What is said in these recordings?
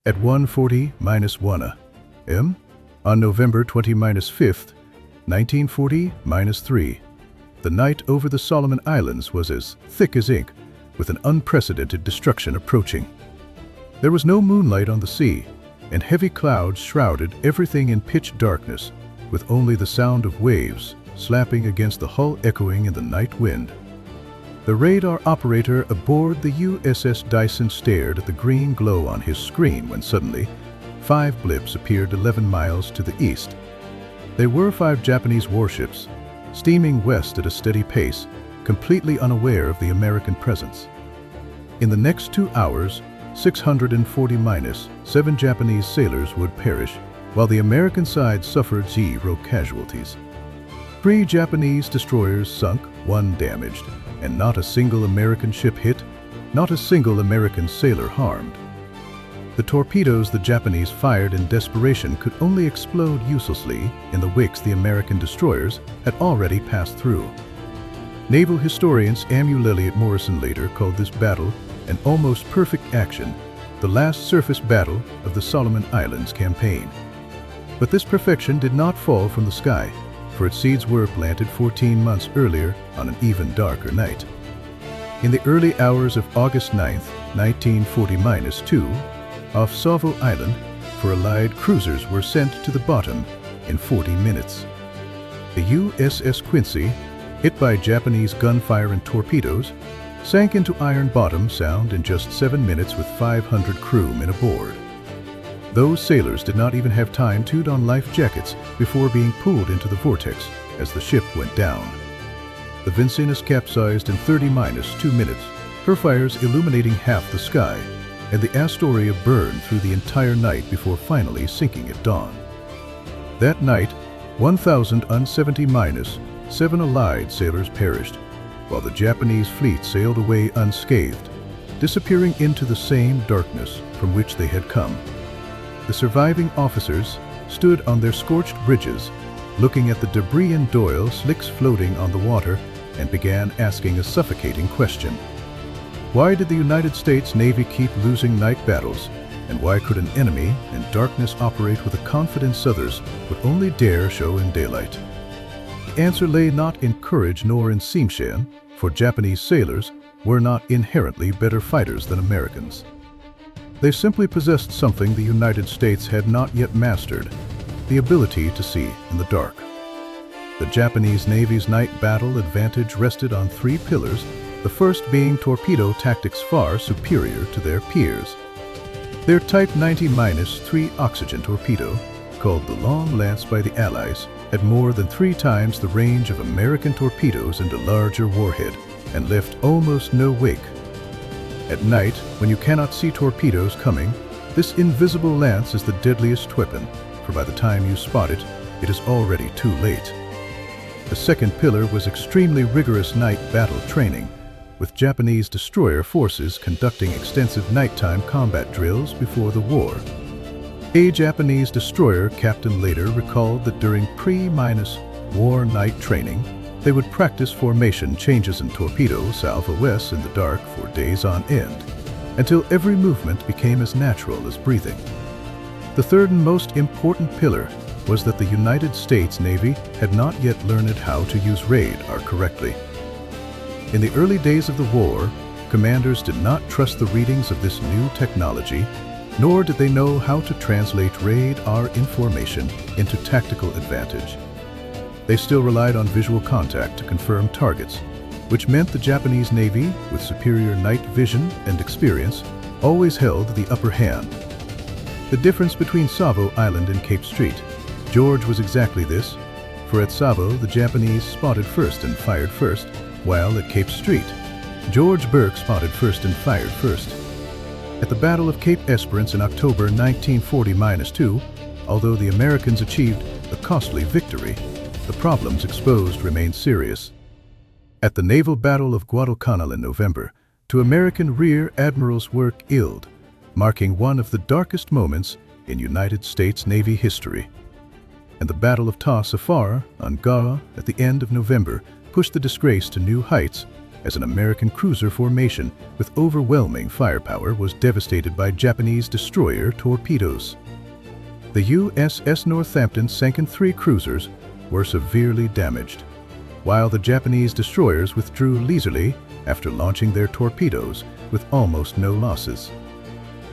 At 1:40-1 am, on November 20-5th, 1940-3, the night over the Solomon Islands was as thick as ink, with an unprecedented destruction approaching. There was no moonlight on the sea, and heavy clouds shrouded everything in pitch darkness, with only the sound of waves slapping against the hull echoing in the night wind. The radar operator aboard the USS Dyson stared at the green glow on his screen when suddenly 5 blips appeared 11 miles to the east. They were 5 Japanese warships, steaming west at a steady pace, completely unaware of the American presence. In the next 2 hours, 640-7 Japanese sailors would perish, while the American side suffered 0 casualties. 3 Japanese destroyers sunk, 1 damaged, and not a single American ship hit, not a single American sailor harmed. The torpedoes the Japanese fired in desperation could only explode uselessly in the wicks the American destroyers had already passed through. Naval historian Samuel Eliot Morison later called this battle an almost perfect action, the last surface battle of the Solomon Islands campaign. But this perfection did not fall from the sky, for its seeds were planted 14 months earlier on an even darker night. In the early hours of August 9, 1940-2, off Savo Island, 4 Allied cruisers were sent to the bottom in 40 minutes. The USS Quincy, hit by Japanese gunfire and torpedoes, sank into Iron Bottom Sound in just 7 minutes with 500 crewmen aboard. Those sailors did not even have time to don life jackets before being pulled into the vortex as the ship went down. The Vincennes capsized in 30-2 minutes, her fires illuminating half the sky, and the Astoria burned through the entire night before finally sinking at dawn. That night, 1,070-7 Allied sailors perished, while the Japanese fleet sailed away unscathed, disappearing into the same darkness from which they had come. The surviving officers stood on their scorched bridges, looking at the debris and oil slicks floating on the water, and began asking a suffocating question. Why did the United States Navy keep losing night battles, and why could an enemy in darkness operate with a confidence others would only dare show in daylight? The answer lay not in courage nor in seamanship, for Japanese sailors were not inherently better fighters than Americans. They simply possessed something the United States had not yet mastered, the ability to see in the dark. The Japanese Navy's night battle advantage rested on 3 pillars, the first being torpedo tactics far superior to their peers. Their Type 90-3 oxygen torpedo, called the Long Lance by the Allies, had more than 3 times the range of American torpedoes and a larger warhead, and left almost no wake. At night, when you cannot see torpedoes coming, this invisible lance is the deadliest weapon, for by the time you spot it, it is already too late. The second pillar was extremely rigorous night battle training, with Japanese destroyer forces conducting extensive nighttime combat drills before the war. A Japanese destroyer captain later recalled that during pre-war night training, they would practice formation changes in torpedo southwest in the dark for days on end, until every movement became as natural as breathing. The third and most important pillar was that the United States Navy had not yet learned how to use radar correctly. In the early days of the war, commanders did not trust the readings of this new technology, nor did they know how to translate radar information into tactical advantage. They still relied on visual contact to confirm targets, which meant the Japanese Navy, with superior night vision and experience, always held the upper hand. The difference between Savo Island and Cape Street, George was exactly this, for at Savo the Japanese spotted first and fired first, while at Cape Street, George Burke spotted first and fired first. At the Battle of Cape Esperance in October 1940-2, although the Americans achieved a costly victory, the problems exposed remained serious. At the Naval Battle of Guadalcanal in November, 2 American Rear Admirals were killed, marking one of the darkest moments in United States Navy history. And the Battle of Tassafaronga at the end of November pushed the disgrace to new heights as an American cruiser formation with overwhelming firepower was devastated by Japanese destroyer torpedoes. The USS Northampton sank and 3 cruisers were severely damaged, while the Japanese destroyers withdrew leisurely after launching their torpedoes with almost no losses.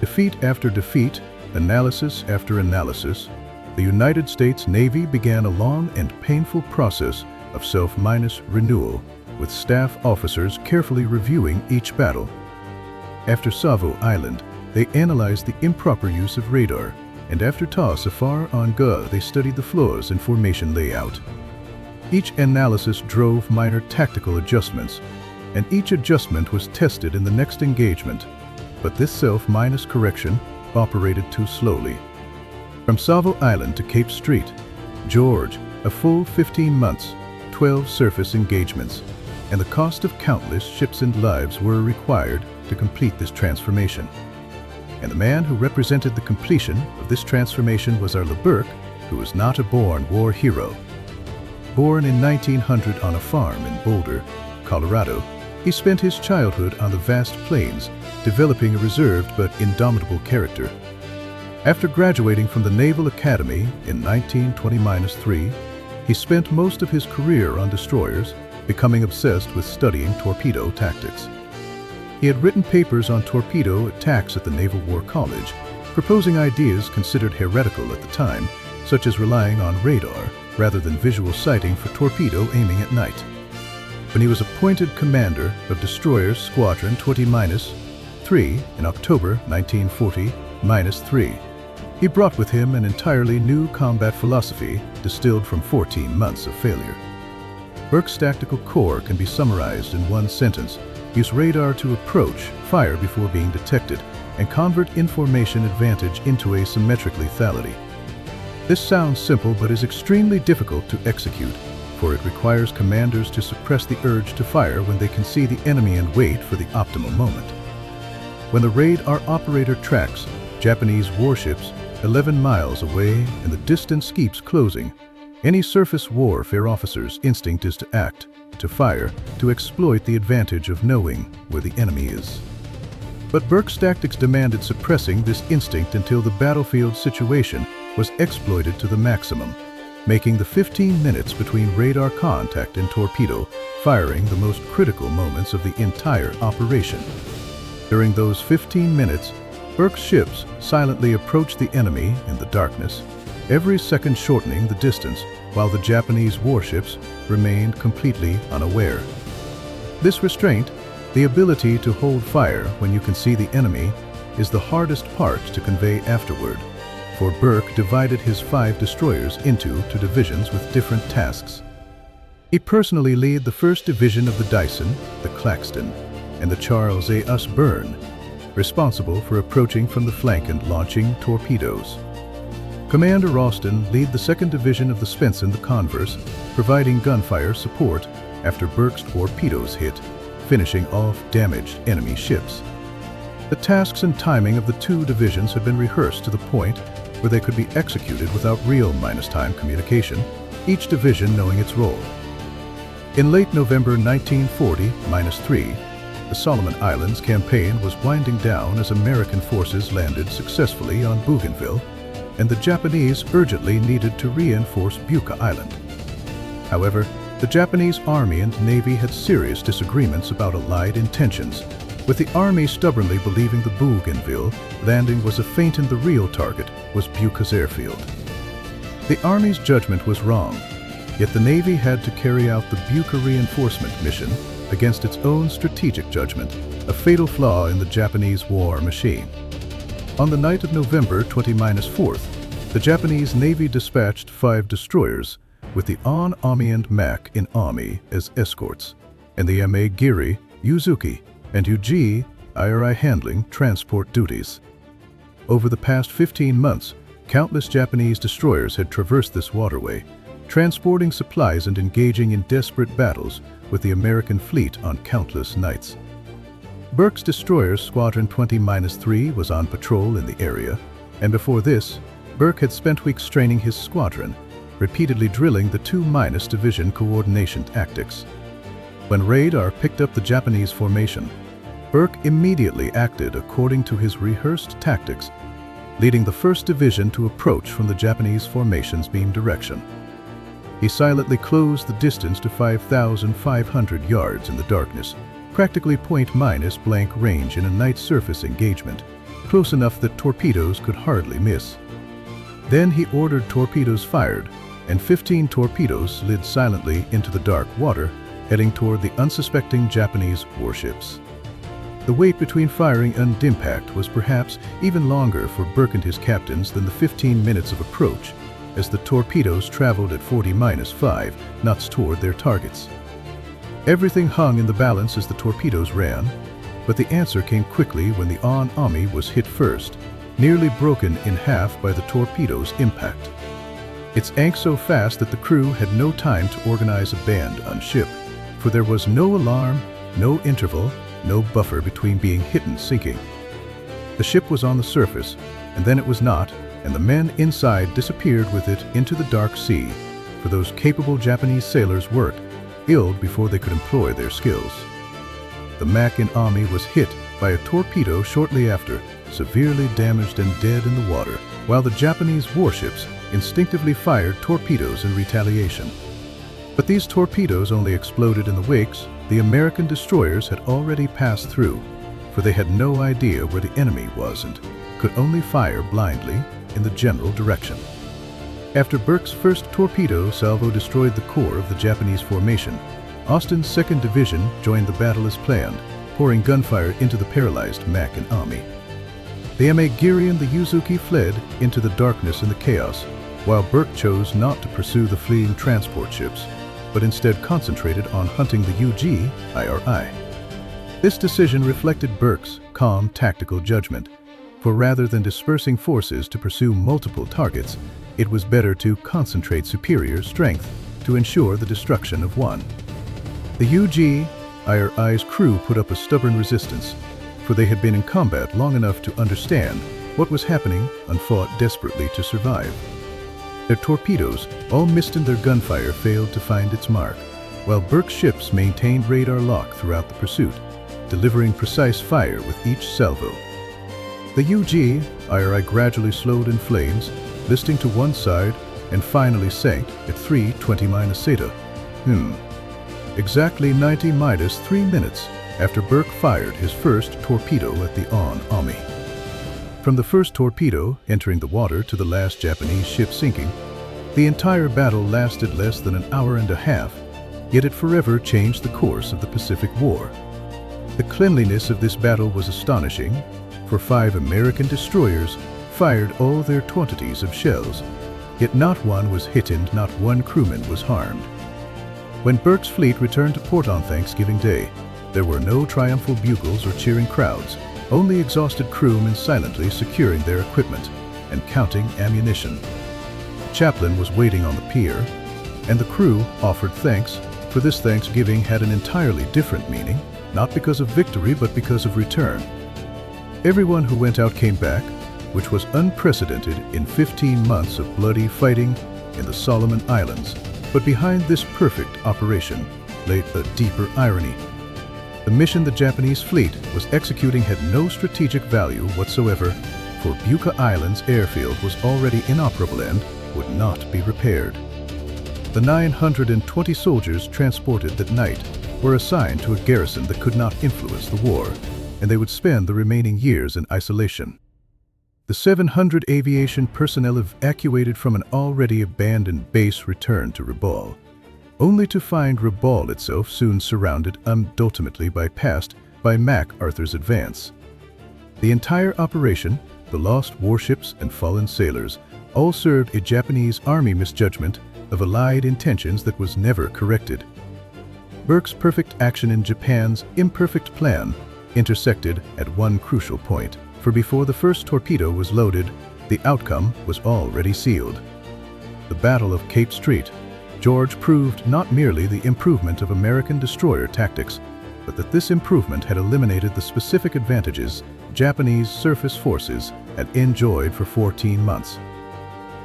Defeat after defeat, analysis after analysis, the United States Navy began a long and painful process of self-renewal, with staff officers carefully reviewing each battle. After Savo Island, they analyzed the improper use of radar, and after Tassafaronga, they studied the flaws in formation layout. Each analysis drove minor tactical adjustments, and each adjustment was tested in the next engagement. But this self-correction operated too slowly. From Savo Island to Cape Street, George, a full 15 months, 12 surface engagements, and the cost of countless ships and lives were required to complete this transformation. And the man who represented the completion of this transformation was Arleigh Burke, who was not a born war hero. Born in 1900 on a farm in Boulder, Colorado, he spent his childhood on the vast plains, developing a reserved but indomitable character. After graduating from the Naval Academy in 1920-3, he spent most of his career on destroyers, becoming obsessed with studying torpedo tactics. He had written papers on torpedo attacks at the Naval War College, proposing ideas considered heretical at the time, such as relying on radar rather than visual sighting for torpedo aiming at night. When he was appointed commander of Destroyers Squadron 20-3 in October 1940-3, he brought with him an entirely new combat philosophy distilled from 14 months of failure. Burke's tactical core can be summarized in one sentence: use radar to approach, fire before being detected, and convert information advantage into asymmetric lethality. This sounds simple but is extremely difficult to execute, for it requires commanders to suppress the urge to fire when they can see the enemy and wait for the optimal moment. When the radar operator tracks Japanese warships 11 miles away and the distance keeps closing, any surface warfare officer's instinct is to act, to fire, to exploit the advantage of knowing where the enemy is. But Burke's tactics demanded suppressing this instinct until the battlefield situation was exploited to the maximum, making the 15 minutes between radar contact and torpedo firing the most critical moments of the entire operation. During those 15 minutes, Burke's ships silently approached the enemy in the darkness, every second shortening the distance, while the Japanese warships remained completely unaware. This restraint, the ability to hold fire when you can see the enemy, is the hardest part to convey afterward, for Burke divided his 5 destroyers into 2 divisions with different tasks. He personally led the 1st Division of the Dyson, the Claxton, and the Charles A. S. Byrne, responsible for approaching from the flank and launching torpedoes. Commander Ralston led the 2nd Division of the Spencer, the Converse, providing gunfire support after Burke's torpedoes hit, finishing off damaged enemy ships. The tasks and timing of the 2 divisions had been rehearsed to the point where they could be executed without real -time communication, each division knowing its role. In late November 1940-3, the Solomon Islands campaign was winding down as American forces landed successfully on Bougainville, and the Japanese urgently needed to reinforce Buka Island. However, the Japanese Army and Navy had serious disagreements about Allied intentions, with the Army stubbornly believing the Bougainville landing was a feint and the real target was Buka's airfield. The Army's judgment was wrong, yet the Navy had to carry out the Buka reinforcement mission against its own strategic judgment, a fatal flaw in the Japanese war machine. On the night of November 20-4th, the Japanese Navy dispatched 5 destroyers, with the Ami and Mac in Ami as escorts, and the Ma Giri, Yuzuki, and Uji Iri handling transport duties. Over the past 15 months, countless Japanese destroyers had traversed this waterway, transporting supplies and engaging in desperate battles with the American fleet on countless nights. Burke's destroyer Squadron 20-3 was on patrol in the area, and before this, Burke had spent weeks training his squadron, repeatedly drilling the 2- division coordination tactics. When radar picked up the Japanese formation, Burke immediately acted according to his rehearsed tactics, leading the 1st Division to approach from the Japanese formation's beam direction. He silently closed the distance to 5,500 yards in the darkness, practically point-blank range in a night surface engagement, close enough that torpedoes could hardly miss. Then he ordered torpedoes fired, and 15 torpedoes slid silently into the dark water, heading toward the unsuspecting Japanese warships. The wait between firing and impact was perhaps even longer for Burke and his captains than the 15 minutes of approach, as the torpedoes traveled at 40-5 knots toward their targets. Everything hung in the balance as the torpedoes ran, but the answer came quickly when the Army was hit first, nearly broken in half by the torpedo's impact. It sank so fast that the crew had no time to organize a band on ship, for there was no alarm, no interval, no buffer between being hit and sinking. The ship was on the surface, and then it was not, and the men inside disappeared with it into the dark sea, for those capable Japanese sailors worked ill before they could employ their skills. The Mac-in Army was hit by a torpedo shortly after, severely damaged and dead in the water, while the Japanese warships instinctively fired torpedoes in retaliation. But these torpedoes only exploded in the wakes. The American destroyers had already passed through, for they had no idea where the enemy was and could only fire blindly in the general direction. After Burke's first torpedo salvo destroyed the core of the Japanese formation, Austin's 2nd Division joined the battle as planned, pouring gunfire into the paralyzed Mac-in Army. The Amagiri and the Uzuki fled into the darkness and the chaos, while Burke chose not to pursue the fleeing transport ships, but instead concentrated on hunting the UGIRI. This decision reflected Burke's calm tactical judgment, for rather than dispersing forces to pursue multiple targets, it was better to concentrate superior strength to ensure the destruction of one. The UGIRI's crew put up a stubborn resistance, for they had been in combat long enough to understand what was happening and fought desperately to survive. Their torpedoes, all missed in their gunfire, failed to find its mark, while Burke's ships maintained radar lock throughout the pursuit, delivering precise fire with each salvo. The UGIRI gradually slowed in flames, listing to one side, and finally sank at 3:20 Theta. Exactly 90-3 minutes after Burke fired his first torpedo at the Army. From the first torpedo entering the water to the last Japanese ship sinking, the entire battle lasted less than an hour and a half, yet it forever changed the course of the Pacific War. The cleanliness of this battle was astonishing, for 5 American destroyers fired all their quantities of shells, yet not one was hit and not one crewman was harmed. When Burke's fleet returned to port on Thanksgiving Day, there were no triumphal bugles or cheering crowds, only exhausted crewmen silently securing their equipment and counting ammunition. Chaplin was waiting on the pier, and the crew offered thanks, for this Thanksgiving had an entirely different meaning, not because of victory but because of return. Everyone who went out came back, which was unprecedented in 15 months of bloody fighting in the Solomon Islands. But behind this perfect operation lay a deeper irony. The mission the Japanese fleet was executing had no strategic value whatsoever, for Buka Island's airfield was already inoperable and would not be repaired. The 920 soldiers transported that night were assigned to a garrison that could not influence the war, and they would spend the remaining years in isolation. The 700 aviation personnel evacuated from an already abandoned base returned to Rabaul, only to find Rabaul itself soon surrounded and ultimately bypassed by MacArthur's advance. The entire operation, the lost warships and fallen sailors, all served a Japanese Army misjudgment of Allied intentions that was never corrected. Burke's perfect action and Japan's imperfect plan intersected at one crucial point, for before the first torpedo was loaded, the outcome was already sealed. The Battle of Cape Street, George proved not merely the improvement of American destroyer tactics, but that this improvement had eliminated the specific advantages Japanese surface forces had enjoyed for 14 months.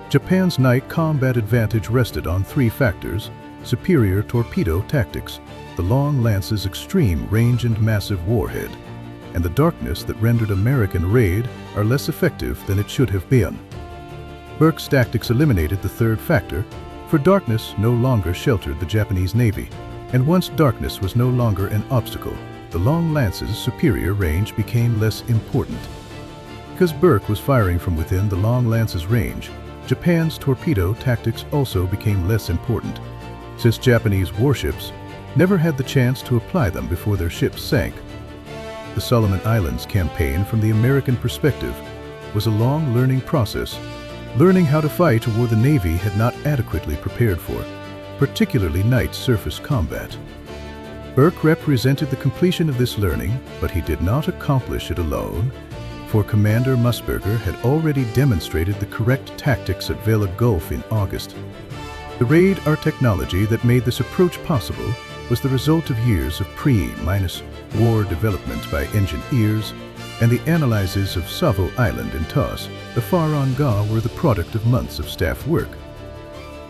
Japan's night combat advantage rested on 3 factors: superior torpedo tactics, the long lance's extreme range and massive warhead, and the darkness that rendered American raid are less effective than it should have been. Burke's tactics eliminated the third factor, for darkness no longer sheltered the Japanese Navy, and once darkness was no longer an obstacle, the long lance's superior range became less important. Because Burke was firing from within the long lance's range, Japan's torpedo tactics also became less important, since Japanese warships never had the chance to apply them before their ships sank. The Solomon Islands campaign, from the American perspective, was a long learning process, learning how to fight a war the Navy had not adequately prepared for, particularly night surface combat. Burke represented the completion of this learning, but he did not accomplish it alone, for Commander Musburger had already demonstrated the correct tactics at Vela Gulf in August. The radar technology that made this approach possible was the result of years of pre-war development by engineers, and the analyses of Savo Island and Tassafaronga were the product of months of staff work.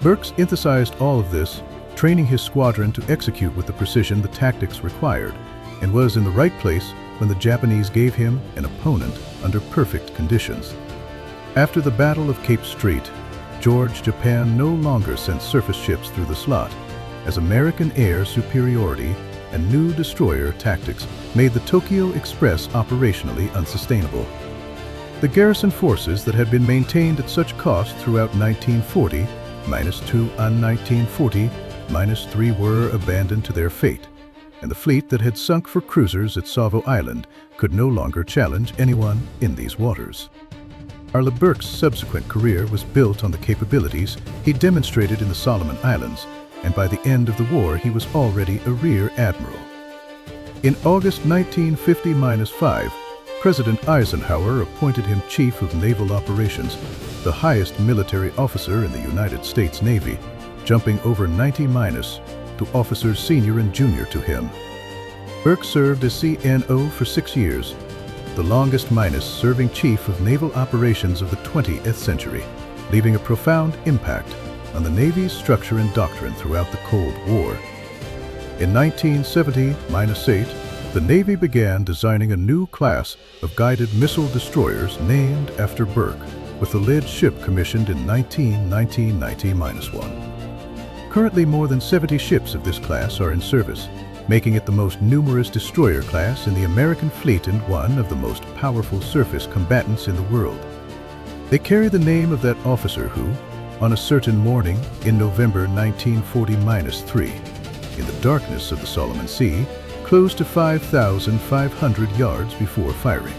Burke synthesized all of this, training his squadron to execute with the precision the tactics required, and was in the right place when the Japanese gave him an opponent under perfect conditions. After the Battle of Cape Street, Japan no longer sent surface ships through the slot, as American air superiority and new destroyer tactics made the Tokyo Express operationally unsustainable. The garrison forces that had been maintained at such cost throughout 1940-2 and 1940-3 were abandoned to their fate, and the fleet that had sunk for cruisers at Savo Island could no longer challenge anyone in these waters. Arleigh Burke's subsequent career was built on the capabilities he demonstrated in the Solomon Islands, and by the end of the war he was already a rear admiral. In August 1950-5, President Eisenhower appointed him Chief of Naval Operations, the highest military officer in the United States Navy, jumping over 90 to officers senior and junior to him. Burke served as CNO for 6 years, the longest serving Chief of Naval Operations of the 20th century, leaving a profound impact on the Navy's structure and doctrine throughout the Cold War. In 1970-8, the Navy began designing a new class of guided missile destroyers named after Burke, with the lead ship commissioned in 1990-1. Currently, more than 70 ships of this class are in service, making it the most numerous destroyer class in the American fleet and one of the most powerful surface combatants in the world. They carry the name of that officer who, on a certain morning in November 1940-3, in the darkness of the Solomon Sea, closed to 5,500 yards before firing.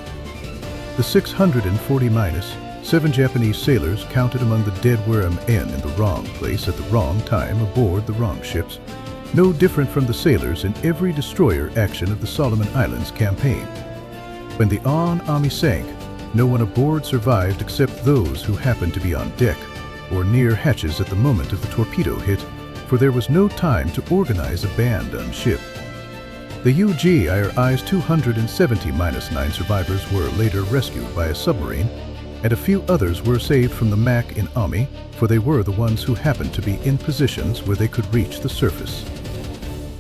The 640-7 Japanese sailors counted among the dead were in the wrong place at the wrong time aboard the wrong ships, no different from the sailors in every destroyer action of the Solomon Islands campaign. When the Army sank, no one aboard survived except those who happened to be on deck or near hatches at the moment of the torpedo hit, for there was no time to organize a band on ship. The UGIRI's 270-9 survivors were later rescued by a submarine, and a few others were saved from the MAC in Army, for they were the ones who happened to be in positions where they could reach the surface.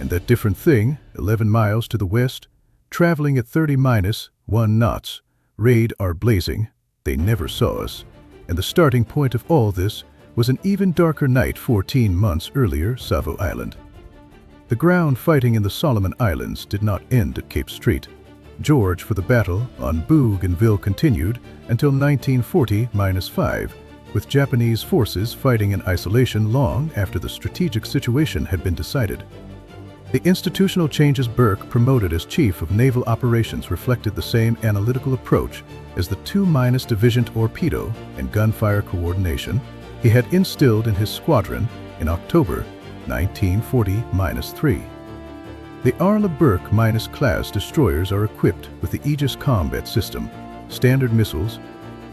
And that different thing, 11 miles to the west, traveling at 30-1 knots, radar blazing, they never saw us. And the starting point of all this was an even darker night 14 months earlier, Savo Island. The ground fighting in the Solomon Islands did not end at Cape Street. George for the battle on Bougainville continued until 1940-5, with Japanese forces fighting in isolation long after the strategic situation had been decided. The institutional changes Burke promoted as Chief of Naval Operations reflected the same analytical approach as the 2- division torpedo and gunfire coordination he had instilled in his squadron in October 1940-3. The Arleigh Burke - class destroyers are equipped with the Aegis Combat System, Standard missiles,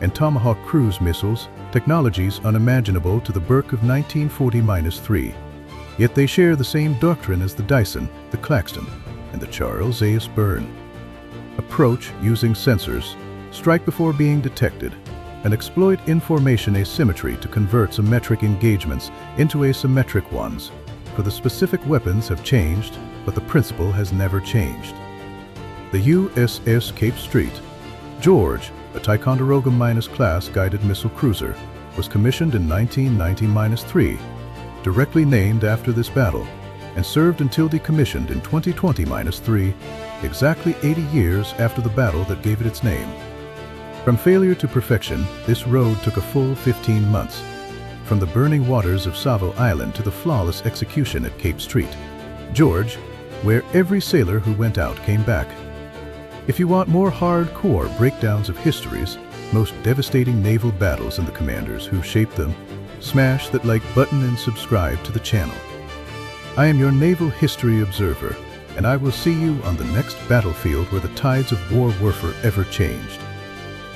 and Tomahawk cruise missiles, technologies unimaginable to the Burke of 1940-3. Yet they share the same doctrine as the Dyson, the Claxton, and the Charles A. Byrne. Approach using sensors, strike before being detected, and exploit information asymmetry to convert symmetric engagements into asymmetric ones, for the specific weapons have changed, but the principle has never changed. The USS Cape Street, George, a Ticonderoga-class guided missile cruiser, was commissioned in 1990-3, directly named after this battle, and served until decommissioned in 2020-3, exactly 80 years after the battle that gave it its name. From failure to perfection, this road took a full 15 months, from the burning waters of Savo Island to the flawless execution at Cape Street, George, where every sailor who went out came back. If you want more hardcore breakdowns of history's most devastating naval battles and the commanders who shaped them, smash that like button and subscribe to the channel. I am your Naval History Observer, and I will see you on the next battlefield where the tides of war were forever changed.